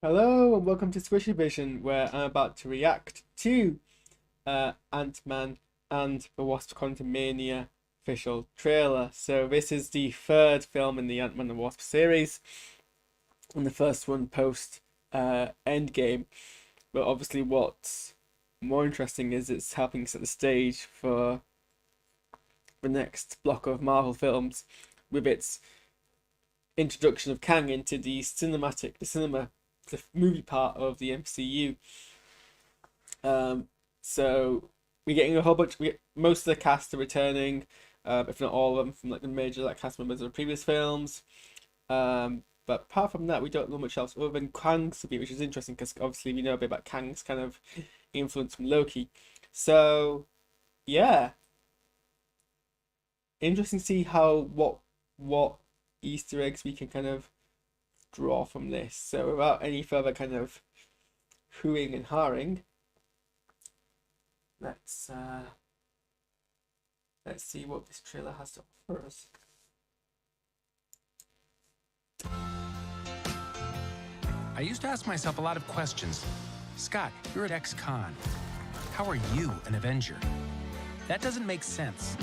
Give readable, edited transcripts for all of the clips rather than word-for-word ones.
Hello and welcome to SquishiVision, where I'm about to react to Ant-Man and the Wasp Quantumania official trailer. So this is the third film in the Ant-Man and the Wasp series, and the first one post Endgame. But obviously, what's more interesting is it's helping set the stage for the next block of Marvel films with its introduction of Kang into the movie part of the MCU. So we're getting a whole bunch. Most of the cast are returning, if not all of them, from like the major cast members of the previous films. But apart from that, we don't know much else other than Kang's a bit, which is interesting because obviously we know a bit about Kang's kind of influence from Loki. So yeah, interesting to see what Easter eggs we can kind of draw from this. So without any further kind of hooing and harring, let's see what this trailer has to offer us. I used to ask myself a lot of questions. Scott, you're at ex-con. How are you an Avenger? That doesn't make sense.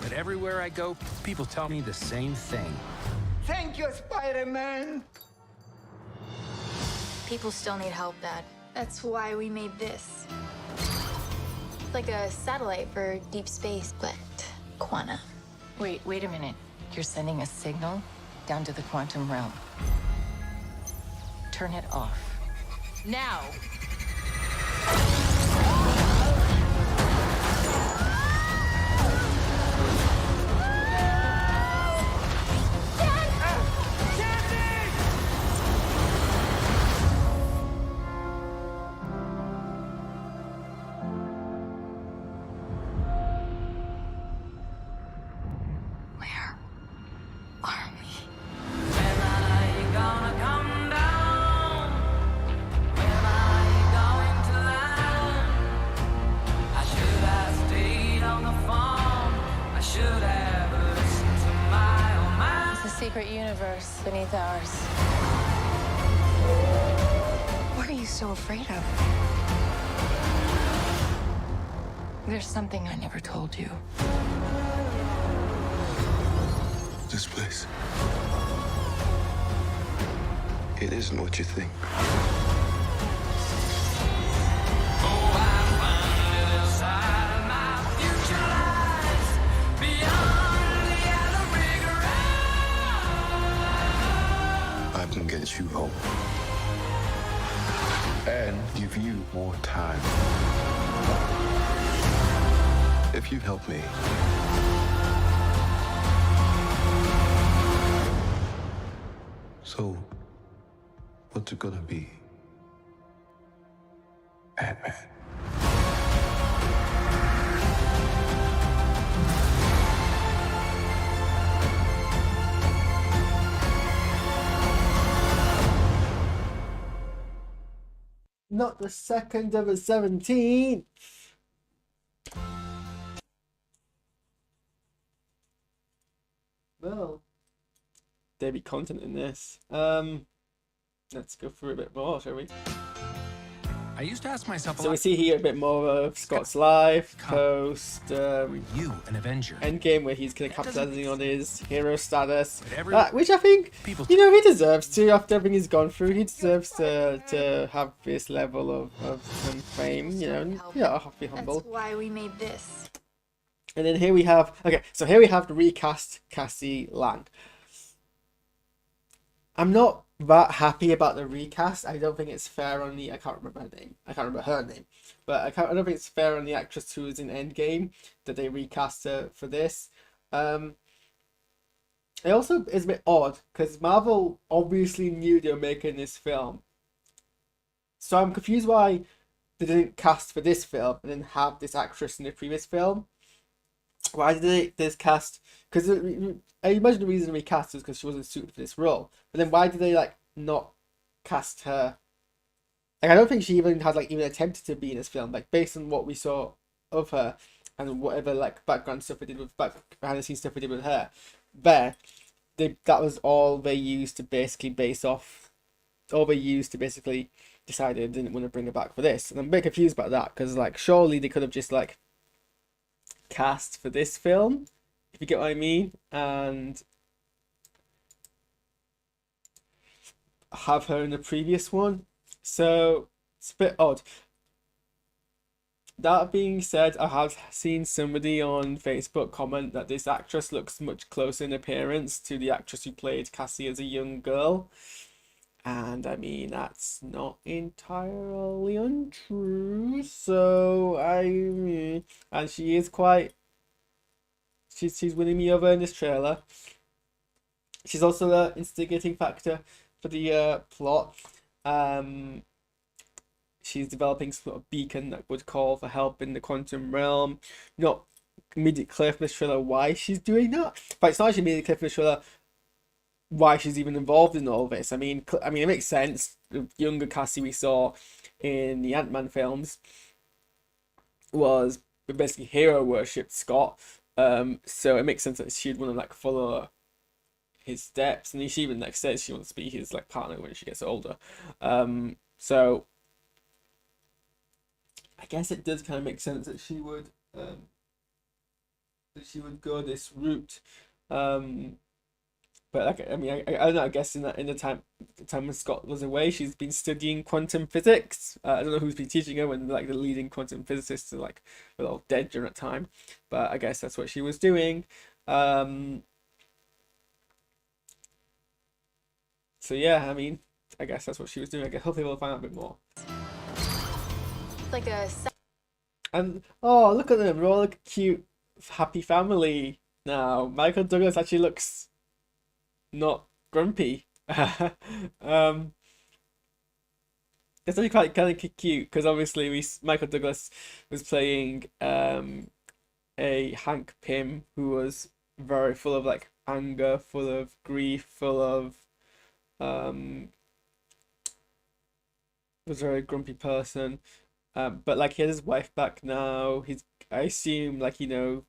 But everywhere I go, people tell me the same thing. Thank you, Spider-Man! People still need help, Dad. That's why we made this. It's like a satellite for deep space, but quanta. Wait a minute. You're sending a signal down to the quantum realm. Turn it off. Now! Where are we? It's a secret universe beneath ours. What are you so afraid of? There's something I never told you. This place. It isn't what you think. I can get you home. And give you more time. If you help me. So, what's it gonna be? Ant-Man. Not the 2nd of the 17th. Well, there be content in this. Let's go through a bit more, shall we? I used to ask myself a So we lot. see here a bit more of Scott's life post You an Avenger? Endgame, where he's kind of capitalizing on his hero status, But which I think, people- you know, he deserves to. After everything he's gone through, he deserves to have this level of some fame. You know, yeah, I'll be humble. That's why we made this. And then here we have, okay, so here we have the recast Cassie Lang. I'm not that happy about the recast. I don't think it's fair on the, I can't remember her name. I can't remember her name. But I don't think it's fair on the actress who was in Endgame that they recast her for this. It also is a bit odd because Marvel obviously knew they were making this film. So I'm confused why they didn't cast for this film and then have this actress in the previous film. Why did they this cast? Because I imagine the reason we cast was because she wasn't suited for this role. But then why did they not cast her? Like, I don't think she even had even attempted to be in this film. Like, based on what we saw of her and whatever background stuff we did with behind the scenes stuff we did with her, that was all they used to basically base off overused to basically decide they didn't want to bring her back for this. And I'm a bit confused about that, because like surely they could have just like cast for this film, if you get what I mean, and have her in the previous one. So it's a bit odd. That being said, I have seen somebody on Facebook comment that this actress looks much closer in appearance to the actress who played Cassie as a young girl. And I mean, that's not entirely untrue. So and she is quite, she's winning me over in this trailer. She's also the instigating factor for the plot. She's developing some sort of beacon that would call for help in the quantum realm. Not immediately clear from this trailer why she's doing that, but it's not actually immediately clear from this trailer why she's even involved in all this. I mean, it makes sense. The younger Cassie we saw in the Ant-Man films was basically hero worshipped Scott. So it makes sense that she'd want to like follow his steps, and she even like says she wants to be his like partner when she gets older. So I guess it does kind of make sense that she would go this route. But like, I mean, I don't know. I guess in the time when Scott was away, she's been studying quantum physics. I don't know who's been teaching her when like the leading quantum physicists are like were all dead during that time. But I guess that's what she was doing. So yeah, I mean, I guess that's what she was doing. I guess hopefully we'll find out a bit more. Like a And oh, look at them! We're all like a cute, happy family now. Michael Douglas actually looks not grumpy. It's actually quite kind of cute, because obviously Michael Douglas was playing a Hank Pym who was very full of like anger, full of grief, full of was a very grumpy person. But like he has his wife back now. I assume like, you know,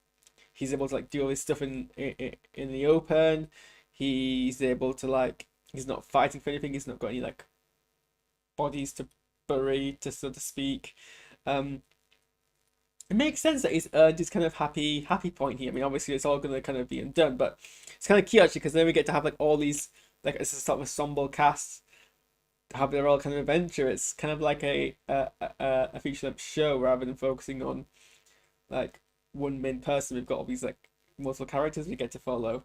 he's able to like do all this stuff in the open. He's able to like, he's not fighting for anything. He's not got any like bodies to bury, to so to speak. It makes sense that he's earned his kind of happy point here. I mean, obviously it's all gonna kind of be undone, but it's kind of cute actually, because then we get to have like all these like it's a sort of ensemble cast to have their all kind of adventure. It's kind of like a feature-length show rather than focusing on like one main person. We've got all these like multiple characters we get to follow.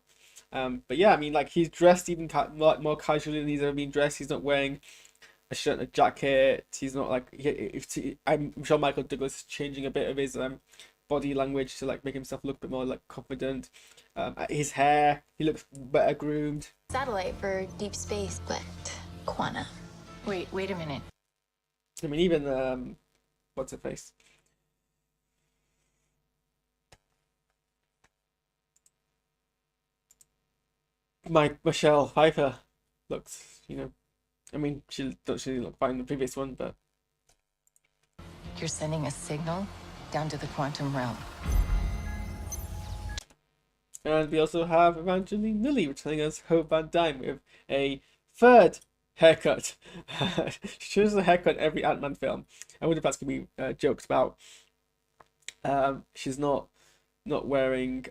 But yeah, I mean, like he's dressed even more casually than he's ever been dressed. He's not wearing a shirt and a jacket. He's not like I'm sure Michael Douglas is changing a bit of his body language to like make himself look a bit more like confident. His hair, he looks better groomed. satellite for deep space, but Quantum. Wait a minute. I mean, even what's her face? Michelle Pfeiffer looks, you know, I mean, she looked fine in the previous one, but You're sending a signal down to the quantum realm. and we also have Evangeline Lilly returning as Hope Van Dyne with a third haircut. She chooses a haircut in every Ant-Man film. I wonder if that's gonna be jokes about. She's not wearing.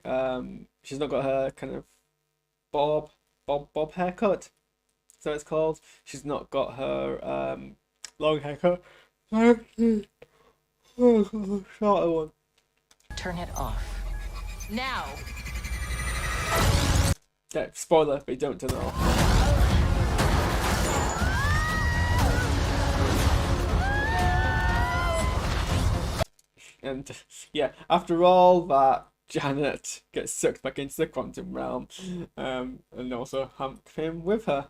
She's not got her kind of bob haircut. So it's called. She's not got her long haircut. Shorter one. Turn it off. Now! Yeah, spoiler, but don't turn it off. And yeah, after all that, Janet gets sucked back into the quantum realm, and also Hank Pym with her.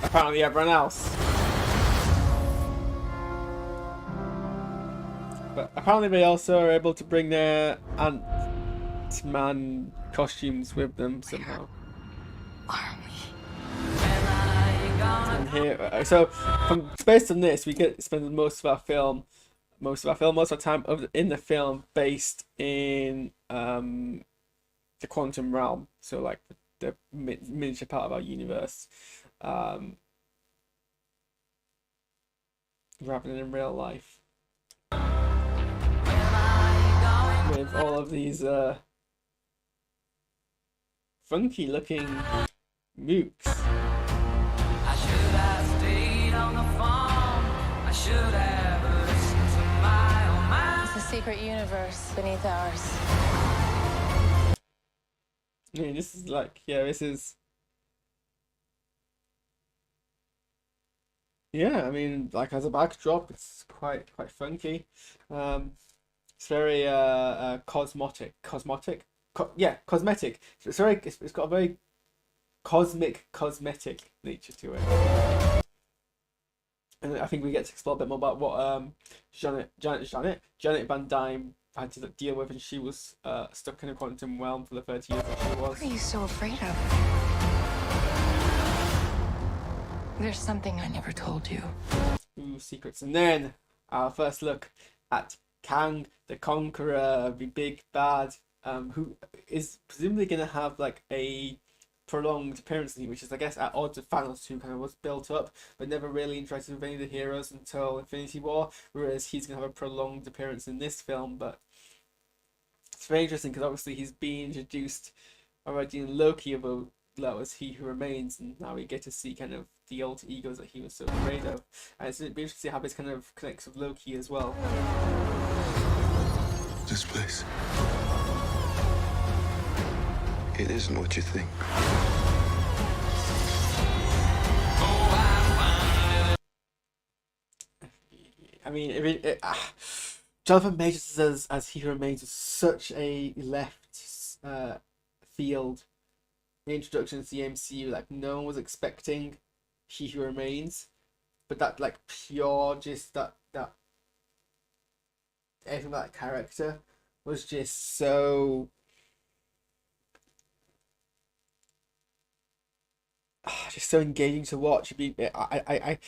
Apparently everyone else. But apparently they also are able to bring their Ant-Man costumes with them somehow. And here, so based on this, we get spend most of our time in the film based in the quantum realm. So like the miniature part of our universe. rather than in real life. With all of these funky looking mooks. I should have stayed on the phone. I should have listened to my own mind. It's a secret universe beneath ours. I mean, this is like, yeah, this is. Yeah, I mean, like as a backdrop, it's quite funky. It's very cosmetic. Yeah, cosmetic. It's very. It's got a very cosmetic nature to it. And I think we get to explore a bit more about what Janet Van Dyne had to deal with, and she was stuck in a quantum realm for the 30 years that she was. What are you so afraid of? There's something I never told you. Ooh, secrets. And then our first look at Kang, the Conqueror, the big bad, who is presumably going to have like a prolonged appearance in it, which is, I guess, at odds with Thanos, who kind of was built up but never really interacted with any of the heroes until Infinity War, whereas he's going to have a prolonged appearance in this film. But it's very interesting because obviously he's been introduced already in Loki, although that was He Who Remains, and now we get to see kind of the alter egos that he was so afraid of. And it's interesting to see how this kind of connects with Loki as well. This place. It isn't what you think. I mean, Jonathan Majors as He Who Remains is such a left field introduction to the MCU. Like, no one was expecting He Who Remains, but that like pure just that everything about that character was just so engaging to watch. I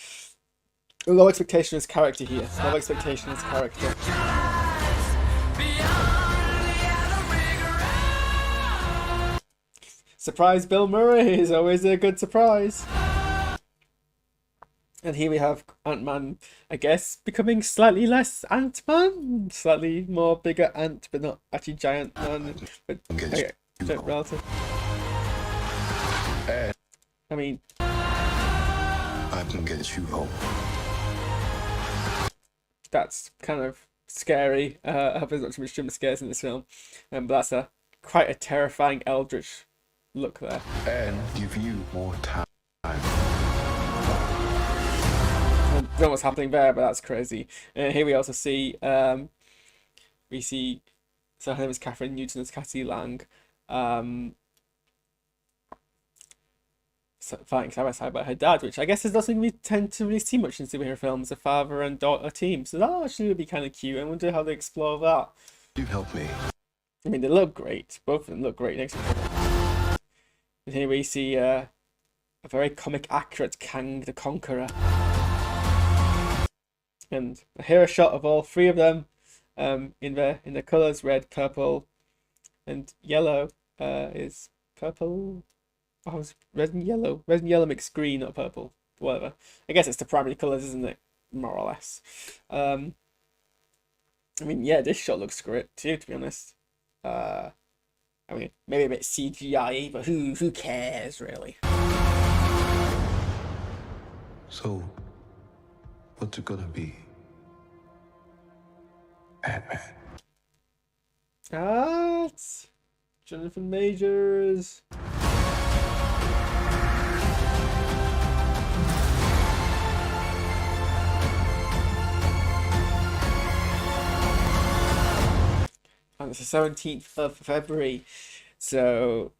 a low expectation of his character here. Low expectation of his character. Surprise Bill Murray is always a good surprise. And here we have Ant-Man, I guess, becoming slightly less Ant-Man, slightly more bigger ant, but not actually giant man. But okay, relative. I mean, I can get you home. that's kind of scary. I hope there's not too much jump scares in this film, but that's quite a terrifying eldritch look there. And give you more time. I don't know what's happening there, but that's crazy. And here we also see so her name is Catherine Newton as Cassie Lang, fighting side by side by her dad, which I guess is not something we tend to really see much in superhero films, a father and daughter team. So that actually would be kind of cute. I wonder how they explore that. You help me. I mean, they look great. Both of them look great next to each other. And here we see a very comic accurate Kang the Conqueror. And here a shot of all three of them in the colours red, purple, and yellow. Is purple? Oh, it's red and yellow. Red and yellow mixed green, not purple. Whatever. I guess it's the primary colours, isn't it? More or less. I mean, yeah, this shot looks great too, to be honest. I mean, maybe a bit CGI, but who cares really? So, what's it gonna be? Ant-Man. It's Jonathan Majors. And it's the 17th of February, so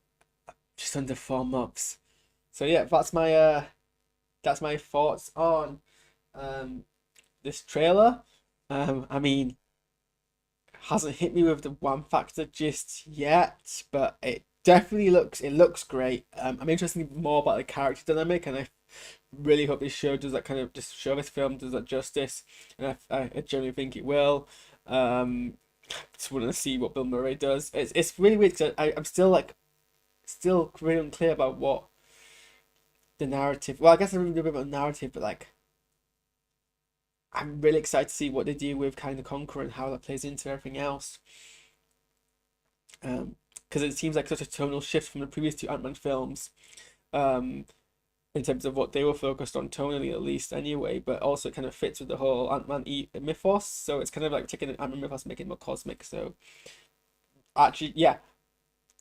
just under 4 months. So yeah, that's my thoughts on this trailer. I mean, hasn't hit me with the one factor just yet, but it definitely looks great. I'm interested more about the character dynamic, and I really hope this show does that kind of this film does that justice, and I genuinely think it will. Just want to see what Bill Murray does. It's really weird because I'm still really unclear about what the narrative. Well, I guess I'm really a bit about the narrative, but like I'm really excited to see what they do with Kang the Conqueror and how that plays into everything else. Because it seems like such a tonal shift from the previous two Ant-Man films, in terms of what they were focused on tonally, at least anyway, but also it kind of fits with the whole Ant-Man mythos. So it's kind of like taking an Ant-Man mythos and making it more cosmic. So actually, yeah,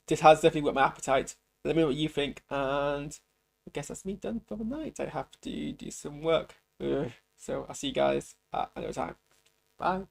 this has definitely got my appetite. Let me know what you think, and I guess that's me done for the night. I have to do some work. So I'll see you guys at another time. Bye.